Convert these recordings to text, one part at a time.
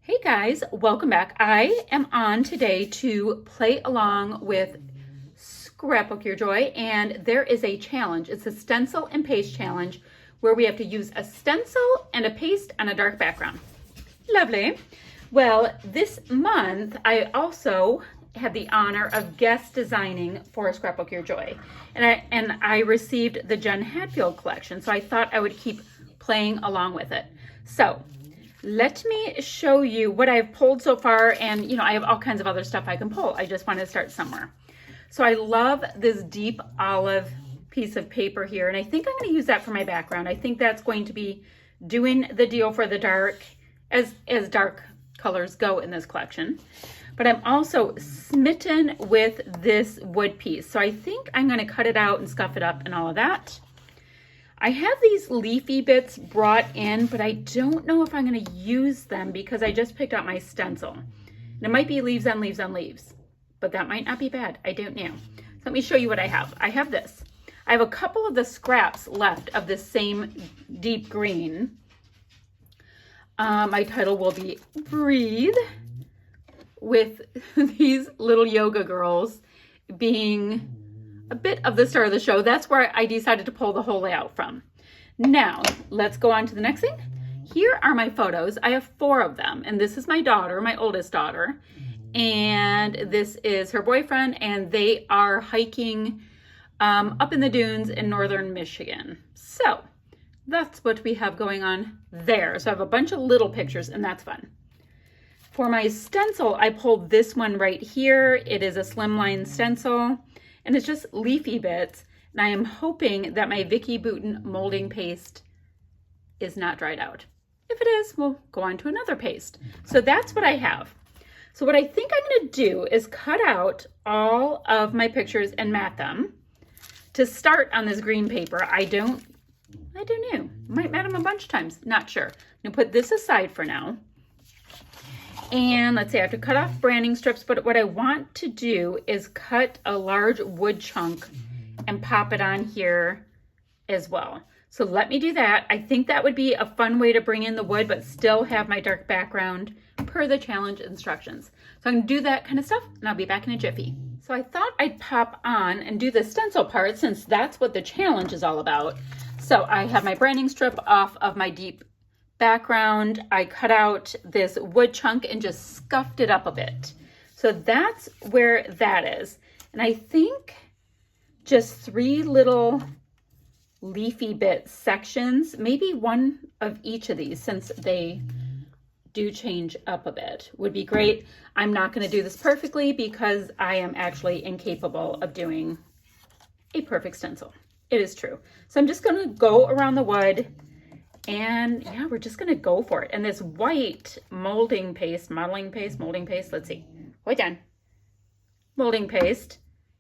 Hey guys, welcome back. I am on today to play along with Scrapbook Your Joy, and there is a challenge. It's a stencil and paste challenge where we have to use a stencil and a paste on a dark background. Lovely. Well, this month I also had the honor of guest designing for Scrapbook Your Joy, and I received the Jen Hadfield collection, so I thought I would keep playing along with it. So let me show you what I've pulled so far, and I have all kinds of other stuff I can pull. I just want to start somewhere. So I love this deep olive piece of paper here, and I think I'm going to use that for my background. I think that's going to be doing the deal for the dark, as dark colors go in this collection. But I'm also smitten with this wood piece, so I think I'm going to cut it out and scuff it up and all of that. I have these leafy bits brought in, but I don't know if I'm going to use them because I just picked out my stencil. And it might be leaves on leaves on leaves, but that might not be bad. I don't know. So let me show you what I have. I have this. I have a couple of the scraps left of this same deep green. My title will be Breathe, with these little yoga girls being a bit of the star of the show. That's where I decided to pull the whole layout from. Now, let's go on to the next thing. Here are my photos. I have 4 of them, and this is my daughter, my oldest daughter, and this is her boyfriend, and they are hiking up in the dunes in northern Michigan. So that's what we have going on there. So I have a bunch of little pictures, and that's fun. For my stencil, I pulled this one right here. It is a slimline stencil, and it's just leafy bits. And I am hoping that my Vicki Boutin molding paste is not dried out. If it is, we'll go on to another paste. So that's what I have. So what I think I'm going to do is cut out all of my pictures and mat them to start on this green paper. I don't know. Might mat them a bunch of times. Not sure. I'm going to put this aside for now. And let's see, I have to cut off branding strips, but what I want to do is cut a large wood chunk and pop it on here as well. So let me do that. I think that would be a fun way to bring in the wood, but still have my dark background per the challenge instructions. So I'm gonna do that kind of stuff, and I'll be back in a jiffy. So I thought I'd pop on and do the stencil part since that's what the challenge is all about. So I have my branding strip off of my deep background. I cut out this wood chunk and just scuffed it up a bit. So that's where that is. And I think just 3 little leafy bit sections, maybe one of each of these, since they do change up a bit, would be great. I'm not going to do this perfectly because I am actually incapable of doing a perfect stencil. It is true. So I'm just going to go around the wood. And yeah, we're just going to go for it. And this white molding paste, let's see. Hold on. Molding paste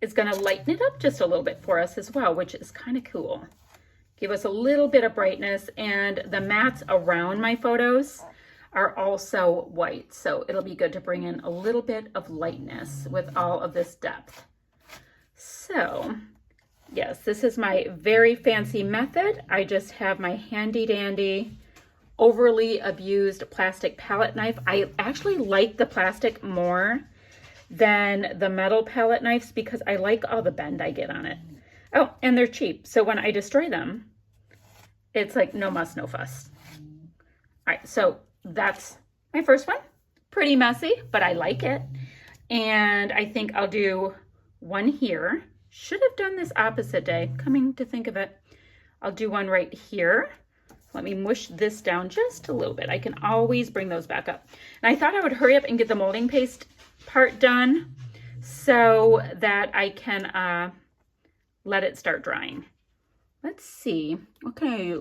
is going to lighten it up just a little bit for us as well, which is kind of cool. Give us a little bit of brightness, and the mats around my photos are also white. So it'll be good to bring in a little bit of lightness with all of this depth. So yes, this is my very fancy method. I just have my handy dandy, overly abused plastic palette knife. I actually like the plastic more than the metal palette knives because I like all the bend I get on it. Oh, and they're cheap. So when I destroy them, it's like no muss, no fuss. All right, so that's my first one. Pretty messy, but I like it. And I think I'll do one here. Should have done this opposite day, coming to think of it. I'll do one right here. Let me mush this down just a little bit. I can always bring those back up. And I thought I would hurry up and get the molding paste part done so that I can let it start drying. Let's see. Okay,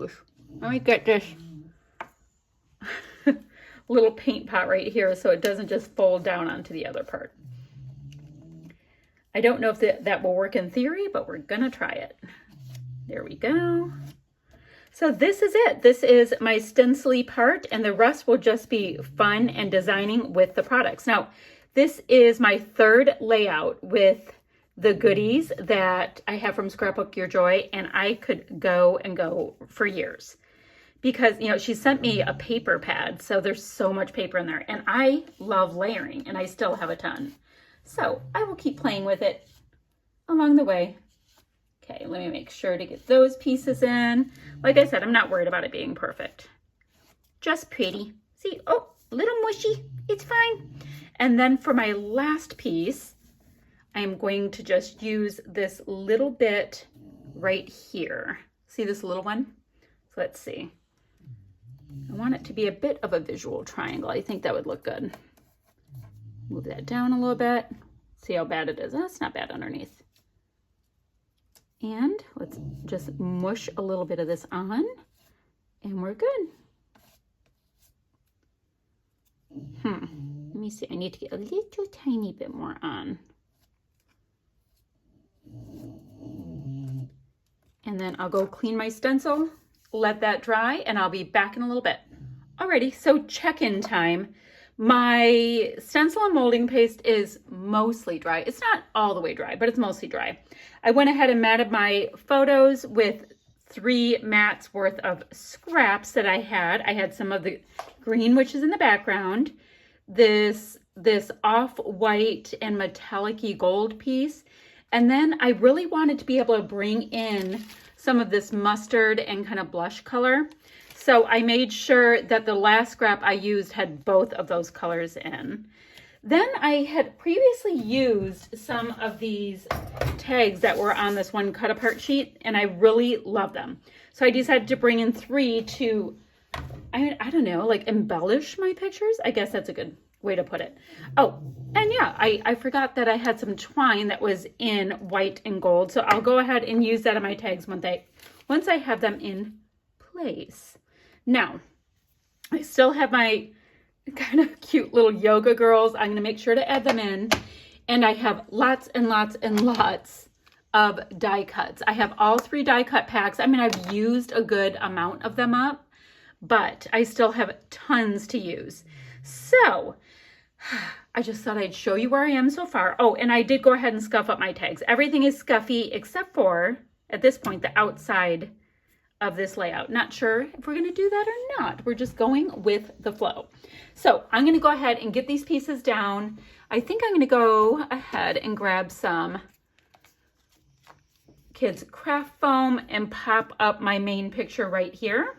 let me get this little paint pot right here so it doesn't just fold down onto the other part. I don't know if that will work in theory, but we're gonna try it. There we go. So this is it. This is my stencil part, and the rest will just be fun and designing with the products. Now, this is my 3rd layout with the goodies that I have from Scrapbook Your Joy, and I could go and go for years. because, you know, she sent me a paper pad, so there's so much paper in there, and I love layering, and I still have a ton. So I will keep playing with it along the way. Okay, let me make sure to get those pieces in. Like I said, I'm not worried about it being perfect. Just pretty. See, oh, a little mushy, it's fine. And then for my last piece, I'm going to just use this little bit right here. See this little one? So let's see. I want it to be a bit of a visual triangle. I think that would look good. Move that down a little bit. See how bad it is. That's not bad underneath. And let's just mush a little bit of this on, and we're good. Let me see. I need to get a little tiny bit more on. And then I'll go clean my stencil, let that dry, and I'll be back in a little bit. Alrighty, so check-in time. My stencil and molding paste is mostly dry. It's not all the way dry, but it's mostly dry. I went ahead and matted my photos with 3 mats worth of scraps that I had. I had some of the green, which is in the background, this off-white and metallic-y gold piece, and then I really wanted to be able to bring in some of this mustard and kind of blush color. So I made sure that the last scrap I used had both of those colors in. Then I had previously used some of these tags that were on this one cut apart sheet, and I really love them. So I decided to bring in 3 to, I don't know, like embellish my pictures. I guess that's a good way to put it. Oh, and yeah, I forgot that I had some twine that was in white and gold. So I'll go ahead and use that on my tags once I have them in place. Now, I still have my kind of cute little yoga girls. I'm going to make sure to add them in. And I have lots and lots and lots of die cuts. I have all 3 die cut packs. I mean, I've used a good amount of them up, but I still have tons to use. So I just thought I'd show you where I am so far. Oh, and I did go ahead and scuff up my tags. Everything is scuffy except for, at this point, the outside of this layout. Not sure if we're going to do that or not. We're just going with the flow. So I'm going to go ahead and get these pieces down. I think I'm going to go ahead and grab some Kids Craft Foam and pop up my main picture right here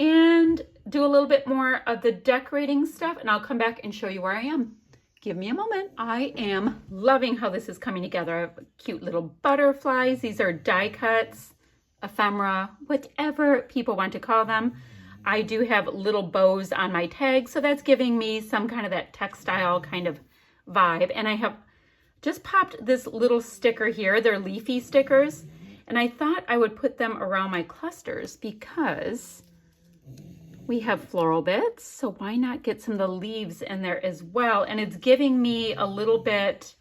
and do a little bit more of the decorating stuff, and I'll come back and show you where I am. Give me a moment. I am loving how this is coming together. I have cute little butterflies. These are die cuts, ephemera, whatever people want to call them. I do have little bows on my tags, so that's giving me some kind of that textile kind of vibe. And I have just popped this little sticker here. They're leafy stickers, and I thought I would put them around my clusters because we have floral bits, so why not get some of the leaves in there as well? And it's giving me a little bit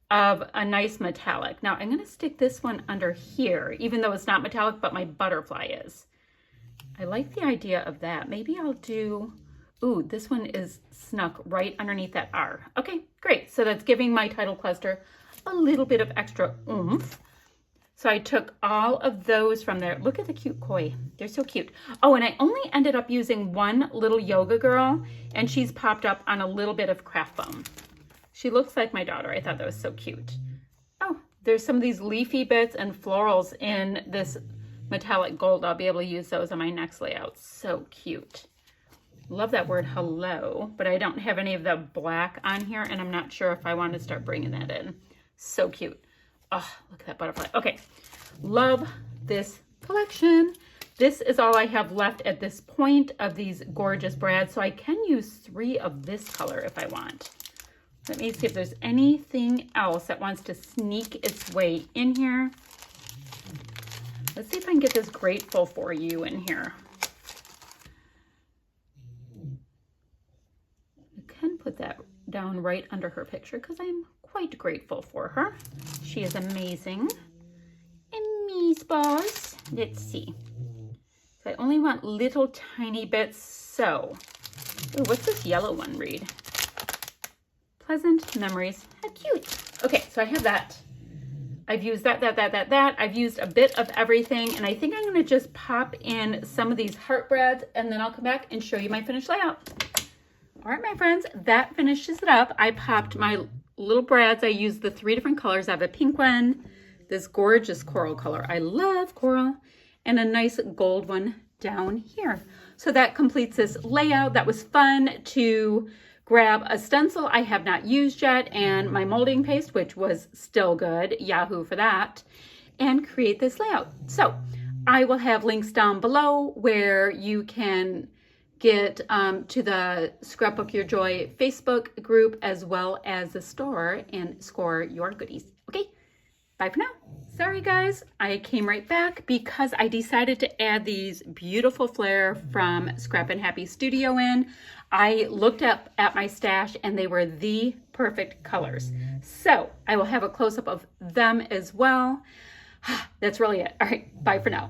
of a nice metallic. Now I'm going to stick this one under here, even though it's not metallic, but my butterfly is. I like the idea of that. Maybe I'll do, ooh, this one is snuck right underneath that R. Okay, great. So that's giving my title cluster a little bit of extra oomph. So I took all of those from there. Look at the cute koi. They're so cute. Oh, and I only ended up using one little yoga girl, and she's popped up on a little bit of craft foam. She looks like my daughter. I thought that was so cute. Oh, there's some of these leafy bits and florals in this metallic gold. I'll be able to use those on my next layout. So cute. Love that word hello, but I don't have any of the black on here, and I'm not sure if I want to start bringing that in. So cute. Oh, look at that butterfly. Okay, love this collection. This is all I have left at this point of these gorgeous brads, so I can use 3 of this color if I want. Let me see if there's anything else that wants to sneak its way in here. Let's see if I can get this Grateful For You in here. I can put that down right under her picture because I'm quite grateful for her. She is amazing. Amaze balls. Let's see. So I only want little tiny bits. So, ooh, what's this yellow one read? Pleasant memories. How cute. Okay, so I have that. I've used that. I've used a bit of everything, and I think I'm gonna just pop in some of these heart brads, and then I'll come back and show you my finished layout. All right, my friends, that finishes it up. I popped my little brads. I used the 3 different colors. I have a pink one, this gorgeous coral color. I love coral, and a nice gold one down here. So that completes this layout. That was fun to grab a stencil I have not used yet and my molding paste, which was still good, yahoo for that, and create this layout. So I will have links down below where you can get to the Scrapbook Your Joy Facebook group as well as the store and score your goodies. Okay, bye for now. Sorry guys, I came right back because I decided to add these beautiful flair from Scrappin Happy Studio in. I looked up at my stash and they were the perfect colors. So I will have a close-up of them as well. That's really it. All right, bye for now.